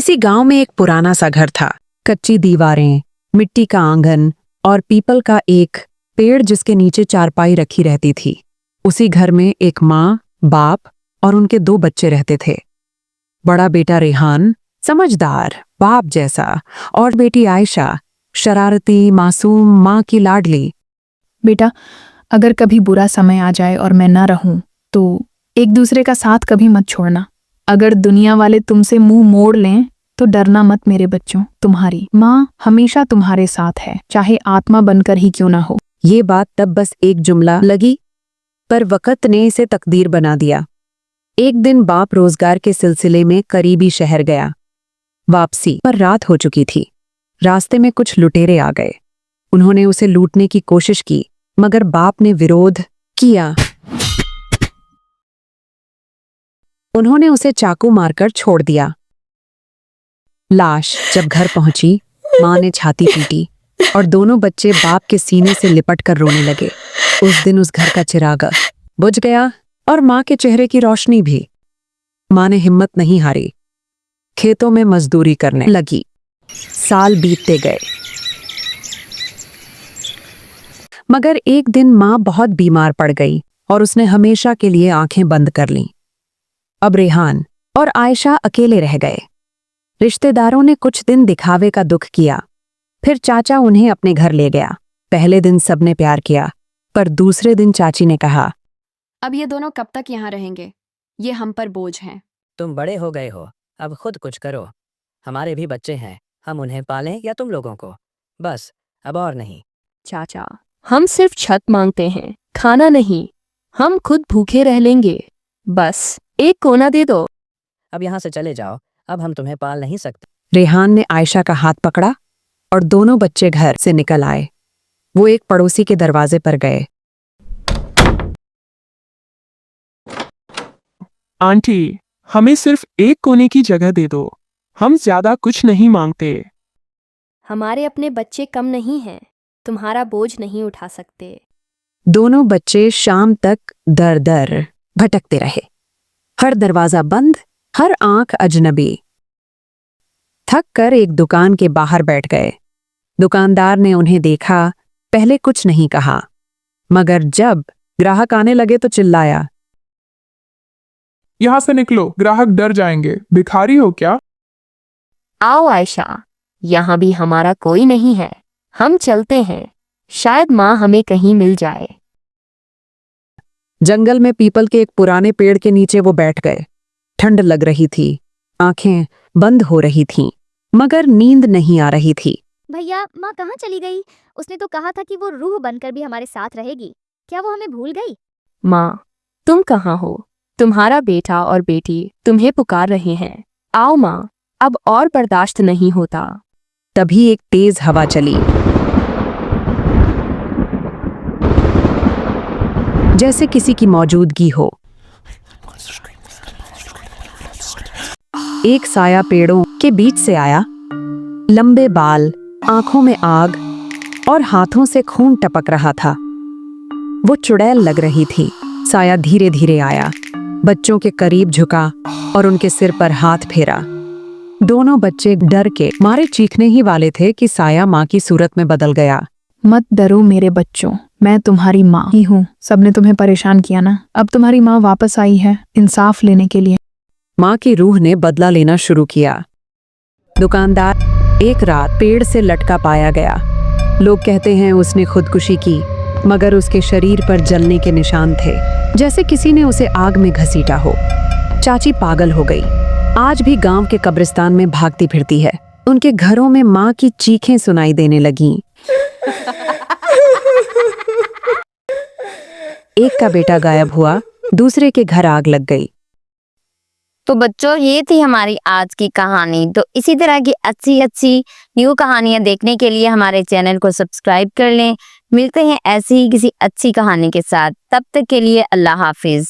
किसी गांव में एक पुराना सा घर था। कच्ची दीवारें, मिट्टी का आंगन और पीपल का एक पेड़ जिसके नीचे चारपाई रखी रहती थी। उसी घर में एक माँ, बाप और उनके 2 बच्चे रहते थे। बड़ा बेटा रेहान समझदार, बाप जैसा, और बेटी आयशा शरारती, मासूम, माँ की लाडली। बेटा, अगर कभी बुरा समय आ जाए और मैं ना रहूं तो एक दूसरे का साथ कभी मत छोड़ना। अगर दुनिया वाले तुमसे मुंह मोड़ लें तो डरना मत मेरे बच्चों। तुम्हारी माँ हमेशा तुम्हारे साथ है, चाहे आत्मा बनकर ही क्यों ना हो। ये बात तब बस एक जुमला लगी, पर वक़्त ने इसे तकदीर बना दिया। एक दिन बाप रोजगार के सिलसिले में करीबी शहर गया। वापसी पर रात हो चुकी थी। रास्ते में कुछ लुटेरे आ गए। उन्होंने उसे लूटने की कोशिश की, मगर बाप ने विरोध किया। उन्होंने उसे चाकू मारकर छोड़ दिया। लाश जब घर पहुंची, माँ ने छाती पीटी और दोनों बच्चे बाप के सीने से लिपटकर रोने लगे। उस दिन उस घर का चिराग बुझ गया और माँ के चेहरे की रोशनी भी। माँ ने हिम्मत नहीं हारी, खेतों में मजदूरी करने लगी। साल बीतते गए, मगर एक दिन माँ बहुत बीमार पड़ गई और उसने हमेशा के लिए आंखें बंद कर लीं। अब रेहान और आयशा अकेले रह गए। रिश्तेदारों ने कुछ दिन दिखावे का दुख किया, फिर चाचा उन्हें अपने घर ले गया। पहले दिन सबने प्यार किया, पर दूसरे दिन चाची ने कहा, अब ये दोनों कब तक यहाँ रहेंगे? ये हम पर बोझ हैं। तुम बड़े हो गए हो, अब खुद कुछ करो। हमारे भी बच्चे हैं, हम उन्हें पालें या तुम लोगों को? बस, अब और नहीं। चाचा, हम सिर्फ छत मांगते हैं, खाना नहीं। हम खुद भूखे रह लेंगे, बस एक कोना दे दो। अब यहाँ से चले जाओ, अब हम तुम्हें पाल नहीं सकते। रेहान ने आयशा का हाथ पकड़ा और दोनों बच्चे घर से निकल आए। वो एक पड़ोसी के दरवाजे पर गए। आंटी, हमें सिर्फ एक कोने की जगह दे दो, हम ज्यादा कुछ नहीं मांगते। हमारे अपने बच्चे कम नहीं हैं, तुम्हारा बोझ नहीं उठा सकते। दोनों बच्चे शाम तक दर दर भटकते रहे। हर दरवाजा बंद, हर आंख अजनबी। थक कर एक दुकान के बाहर बैठ गए। दुकानदार ने उन्हें देखा, पहले कुछ नहीं कहा, मगर जब ग्राहक आने लगे तो चिल्लाया, यहाँ से निकलो, ग्राहक डर जाएंगे। भिखारी हो क्या? आओ आयशा, यहाँ भी हमारा कोई नहीं है, हम चलते हैं। शायद माँ हमें कहीं मिल जाए। जंगल में पीपल के एक पुराने पेड़ के नीचे वो बैठ गए। ठंड लग रही थी, आंखें बंद हो रही थीं, मगर नींद नहीं आ रही थी। भैया, माँ कहाँ चली गई? उसने तो कहा था कि वो रूह बनकर भी हमारे साथ रहेगी। क्या वो हमें भूल गई? माँ, तुम कहाँ हो? तुम्हारा बेटा और बेटी तुम्हें पुकार रहे हैं। आओ माँ, अब और बर्दाश्त नहीं होता। तभी एक तेज हवा चली, जैसे किसी की मौजूदगी हो। एक साया पेड़ों के बीच से आया, लंबे बाल, आंखों में आग और हाथों से खून टपक रहा था। वो चुड़ैल लग रही थी। साया धीरे धीरे आया, बच्चों के करीब झुका और उनके सिर पर हाथ फेरा। दोनों बच्चे डर के मारे चीखने ही वाले थे कि साया माँ की सूरत में बदल गया। मत डरो मेरे बच्चों, मैं तुम्हारी माँ ही हूँ। सबने तुम्हें परेशान किया ना, अब तुम्हारी माँ वापस आई है इंसाफ लेने के लिए। माँ की रूह ने बदला लेना शुरू किया। दुकानदार एक रात पेड़ से लटका पाया गया। लोग कहते हैं उसने खुदकुशी की, मगर उसके शरीर पर जलने के निशान थे, जैसे किसी ने उसे आग में घसीटा हो। चाची पागल हो गई। आज भी गांव के कब्रिस्तान में भागती फिरती है। उनके घरों में माँ की चीखें सुनाई देने लगीं। एक का बेटा गायब हुआ, दूसरे के घर आग लग गई। तो बच्चों, ये थी हमारी आज की कहानी। तो इसी तरह की अच्छी अच्छी न्यू कहानियां देखने के लिए हमारे चैनल को सब्सक्राइब कर लें। मिलते हैं ऐसी ही किसी अच्छी कहानी के साथ। तब तक के लिए अल्लाह हाफिज।